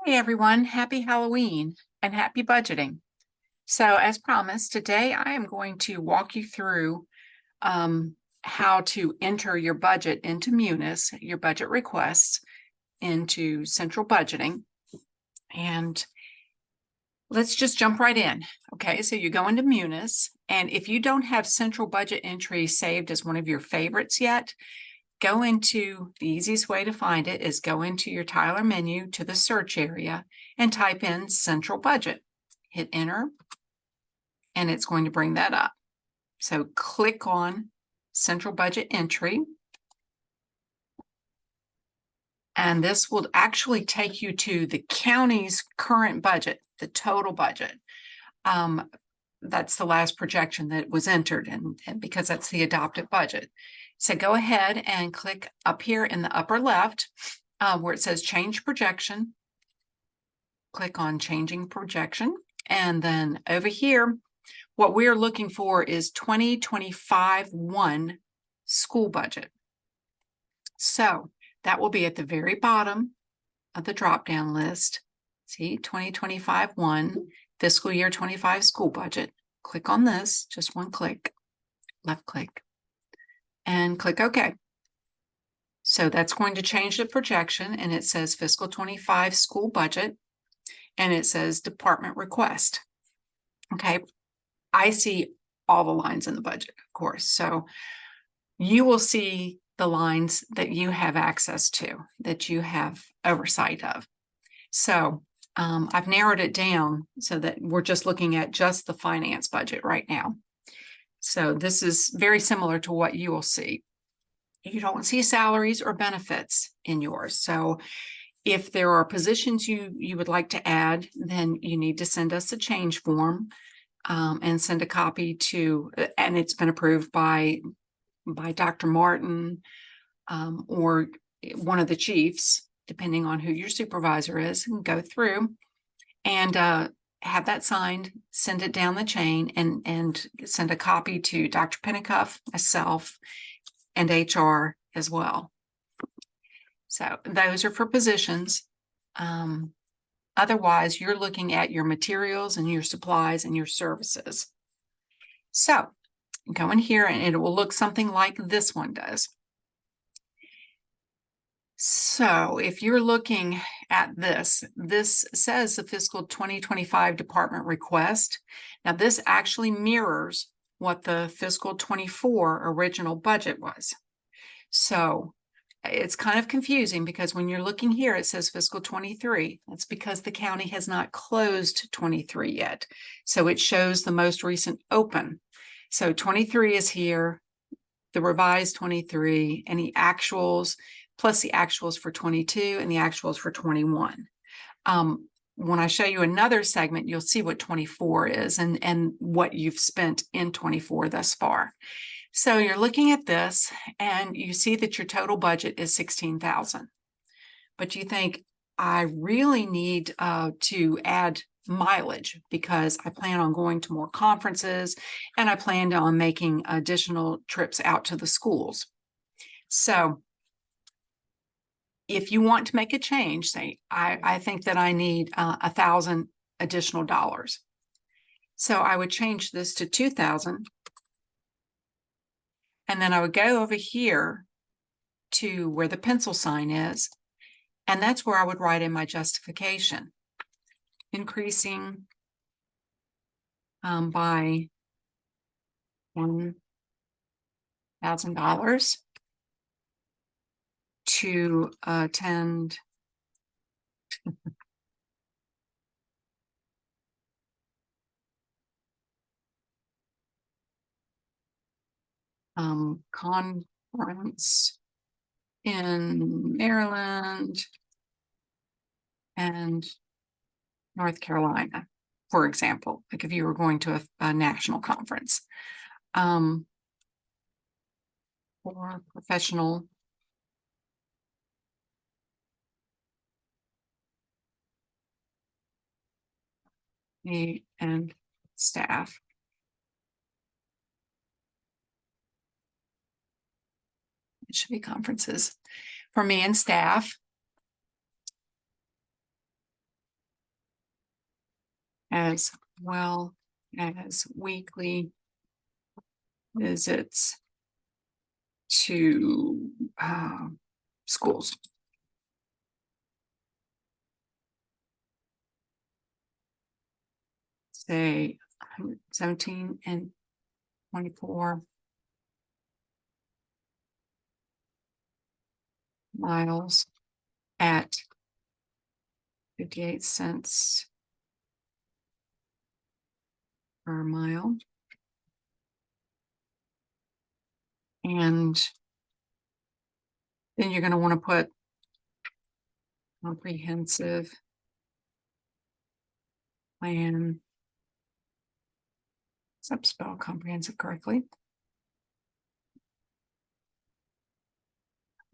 Hey everyone, happy Halloween and happy budgeting. So as promised, today I am going to walk you through how to enter your budget into MUNIS, your budget requests into central budgeting. And let's just jump right in. Okay, so you go into MUNIS, and if you don't have central budget entry saved as one of your favorites yet, go into the easiest way to find it is go into your Tyler menu to the search area and type in central budget. Hit enter, and it's going to bring that up. So click on central budget entry. And this will actually take you to the county's current budget, the total budget. That's the last projection that was entered, and because that's the adopted budget. So go ahead and click up here in the upper left where it says change projection. Click on changing projection. And then over here, what we're looking for is 2025-1 school budget. So that will be at the very bottom of the drop-down list. See, 2025-1 fiscal year 25 school budget. Click on this, just one click, left click, and click OK. So that's going to change the projection, and it says fiscal 25 school budget, and it says department request. Okay, I see all the lines in the budget, of course. So you will see the lines that you have access to, that you have oversight of. So I've narrowed it down so that we're just looking at just the finance budget right now. So this is very similar to what you will see. You don't see salaries or benefits in yours. So if there are positions you would like to add, then you need to send us a change form and send a copy to, and it's been approved by Dr. Martin or one of the chiefs, depending on who your supervisor is, and go through and have that signed, send it down the chain, and send a copy to Dr. Pennicuff, myself, and HR as well. So those are for positions. Otherwise, you're looking at your materials and your supplies and your services. So go in here and it will look something like this one does. So if you're looking at this says the fiscal 2025 department request. Now this actually mirrors what the fiscal 24 original budget was. So it's kind of confusing because when you're looking here, it says fiscal 23. That's because the county has not closed 23 yet. So it shows the most recent open. So 23 is here, the revised 23, and the actuals, plus the actuals for 22 and the actuals for 21. When I show you another segment, you'll see what 24 is and what you've spent in 24 thus far. So you're looking at this and you see that your total budget is $16,000. But you think, I really need to add mileage because I plan on going to more conferences and I planned on making additional trips out to the schools. So if you want to make a change, say, I think that I need $1,000 additional dollars. So I would change this to 2,000. And then I would go over here to where the pencil sign is. And that's where I would write in my justification. Increasing by $1,000 to attend conference in Maryland and North Carolina, for example, like if you were going to a national conference for professional and staff. It should be conferences for me and staff. as well as weekly visits to schools. Say 117 and 24 miles at 58 cents per mile. And then you're going to want to put comprehensive plan. Spell comprehensive correctly.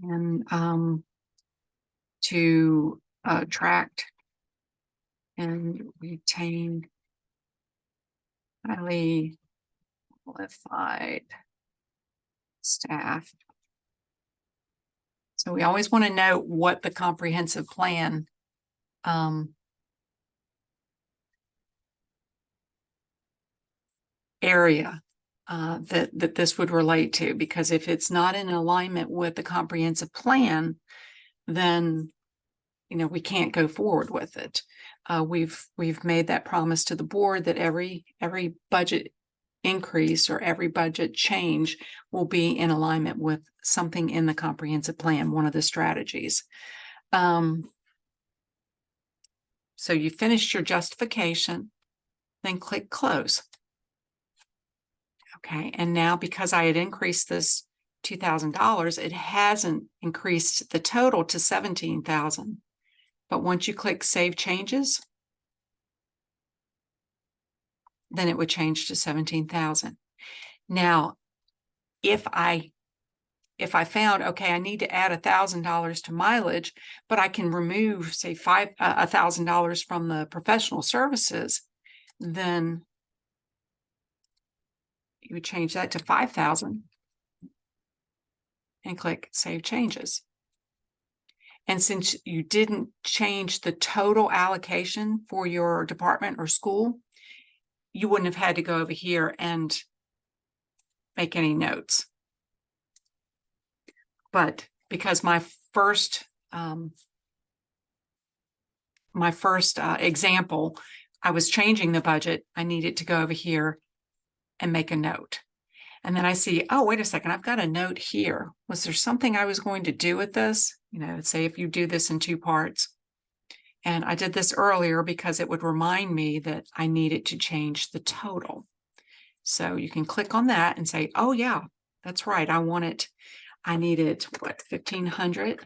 And to attract and retain highly qualified staff. So we always want to know what the comprehensive plan area that this would relate to, because if it's not in alignment with the comprehensive plan, then we can't go forward with it. We've made that promise to the board that every budget increase or every budget change will be in alignment with something in the comprehensive plan, one of the strategies. So you finished your justification, then click close. Okay, and now because I had increased this $2,000, it hasn't increased the total to $17,000. But once you click Save Changes, then it would change to $17,000. Now, if I found, okay, I need to add $1,000 to mileage, but I can remove, say, $1,000 from the professional services, then you would change that to $5,000 and click Save Changes. And since you didn't change the total allocation for your department or school, you wouldn't have had to go over here and make any notes. But because my first example, I was changing the budget, I needed to go over here and make a note. And then I see, oh, wait a second, I've got a note here. Was there something I was going to do with this? Say if you do this in 2 parts. And I did this earlier because it would remind me that I needed to change the total. So you can click on that and say, oh yeah, that's right. I needed what, 1,500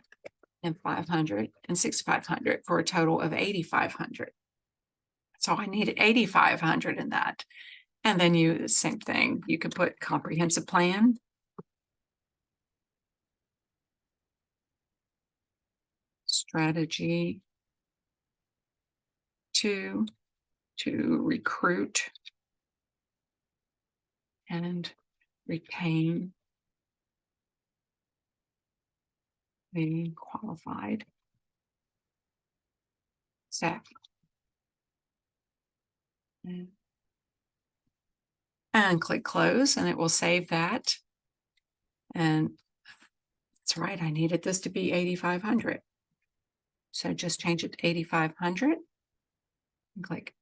and 500 and 6,500 for a total of 8,500. So I needed 8,500 in that. And then same thing, you could put comprehensive plan. Strategy 2 to recruit and retain the qualified staff. And click close, and it will save that. And that's right, I needed this to be 8,500. So just change it to 8,500 and click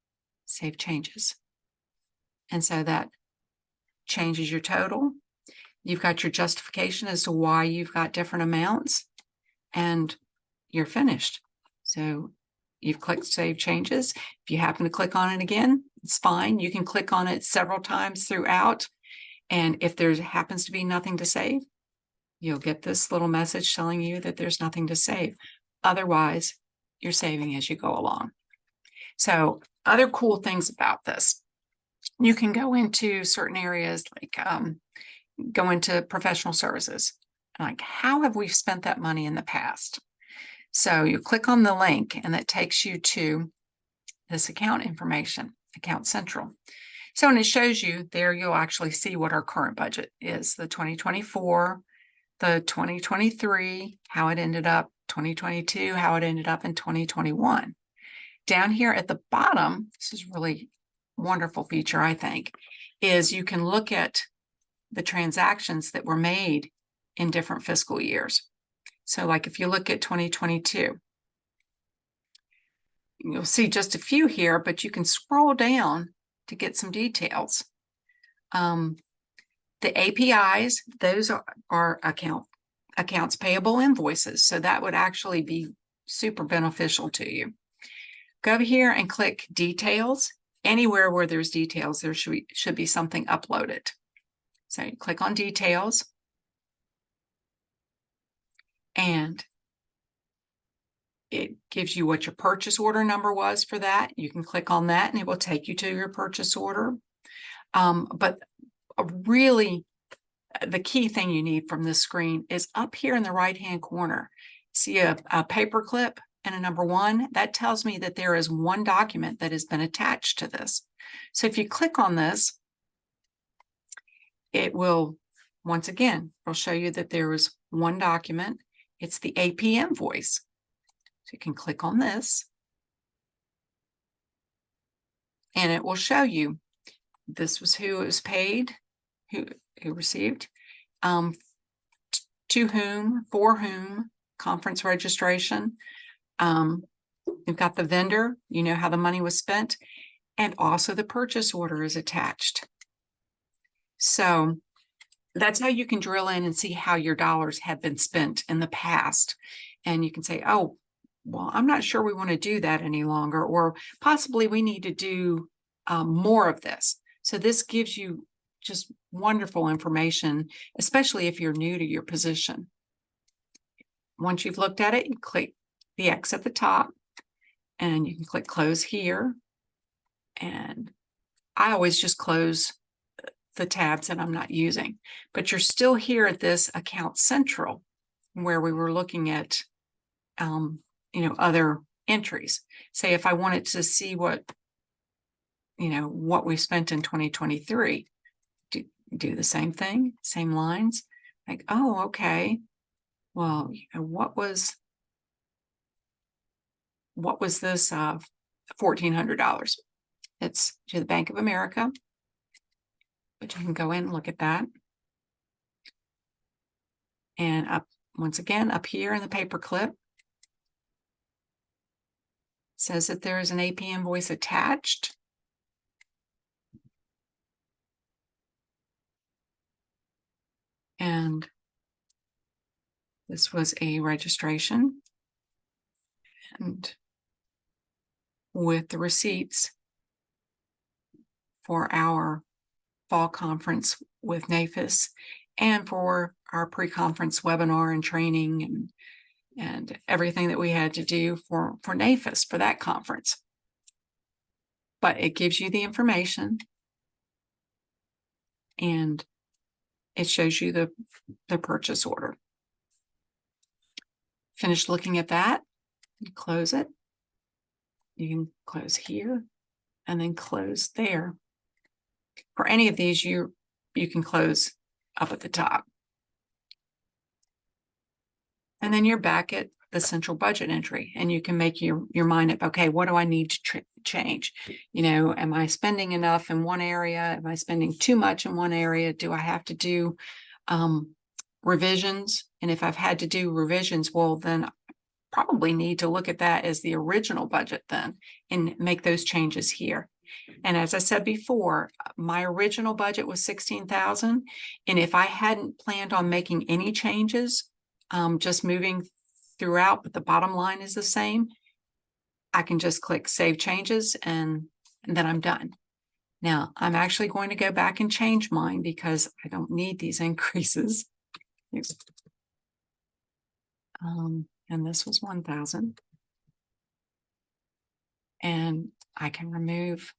Save Changes. And so that changes your total. You've got your justification as to why you've got different amounts, and you're finished. So you've clicked Save Changes. If you happen to click on it again, it's fine. You can click on it several times throughout. And if there happens to be nothing to save, you'll get this little message telling you that there's nothing to save. Otherwise, you're saving as you go along. So other cool things about this, you can go into certain areas like go into professional services. Like, how have we spent that money in the past? So you click on the link and that takes you to this account information, Account Central. So, and it shows you there, you'll actually see what our current budget is, the 2024, the 2023, how it ended up, 2022, how it ended up in 2021. Down here at the bottom, this is really wonderful feature, I think, is you can look at the transactions that were made in different fiscal years. So like if you look at 2022, you'll see just a few here, but you can scroll down to get some details. The APIs, those are accounts payable invoices. So that would actually be super beneficial to you. Go over here and click details. Anywhere where there's details, there should be something uploaded. So you click on details, and it gives you what your purchase order number was for that. You can click on that and it will take you to your purchase order. But really, the key thing you need from this screen is up here in the right-hand corner. See a paper clip and a number 1? That tells me that there is one document that has been attached to this. So if you click on this, it will, once again, it'll show you that there is one document. It's the AP invoice. So you can click on this, and it will show you this was who it was paid, who received, to whom, for whom, conference registration. You've got the vendor, you know how the money was spent, and also the purchase order is attached. So that's how you can drill in and see how your dollars have been spent in the past. And you can say, oh, well, I'm not sure we want to do that any longer, or possibly we need to do more of this. So this gives you just wonderful information, especially if you're new to your position. Once you've looked at it, you click the X at the top, and you can click close here. And I always just close the tabs that I'm not using, but you're still here at this Account Central where we were looking at other entries. Say if I wanted to see what we spent in 2023, do the same thing, same lines, like, oh, okay, well, what was this $1,400? It's to the Bank of America, but you can go in and look at that. And up, once again, up here in the paper clip, says that there is an AP invoice attached. And this was a registration, and with the receipts for our fall conference with NAFIS and for our pre-conference webinar and training and everything that we had to do for NAFIS for that conference. But it gives you the information, and it shows you the purchase order. Finish looking at that, and close it. You can close here and then close there. For any of these, you can close up at the top. And then you're back at the central budget entry, and you can make your mind up, okay, what do I need to change? Am I spending enough in one area? Am I spending too much in one area? Do I have to do revisions? And if I've had to do revisions, well, then I probably need to look at that as the original budget then and make those changes here. And as I said before, my original budget was $16,000. And if I hadn't planned on making any changes, just moving throughout, but the bottom line is the same, I can just click Save Changes, and then I'm done. Now, I'm actually going to go back and change mine because I don't need these increases. And this was 1,000. And I can remove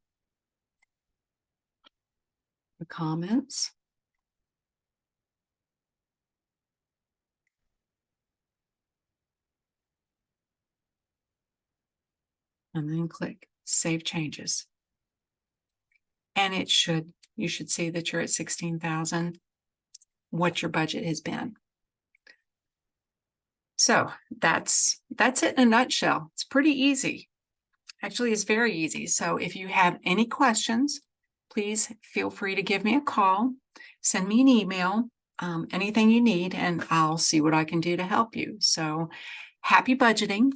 the comments. And then click Save Changes. And you should see that you're at 16,000, what your budget has been. So that's it in a nutshell. It's pretty easy. Actually, it's very easy. So if you have any questions, please feel free to give me a call, send me an email, anything you need, and I'll see what I can do to help you. So happy budgeting.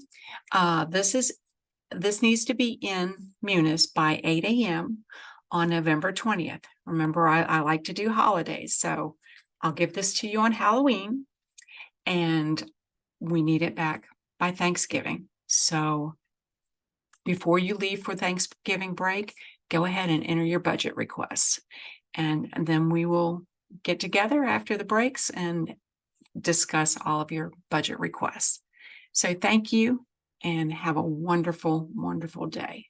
This needs to be in MUNIS by 8 a.m. on November 20th. Remember, I like to do holidays, so I'll give this to you on Halloween, and we need it back by Thanksgiving. So before you leave for Thanksgiving break, go ahead and enter your budget requests. And then we will get together after the breaks and discuss all of your budget requests. So thank you and have a wonderful, wonderful day.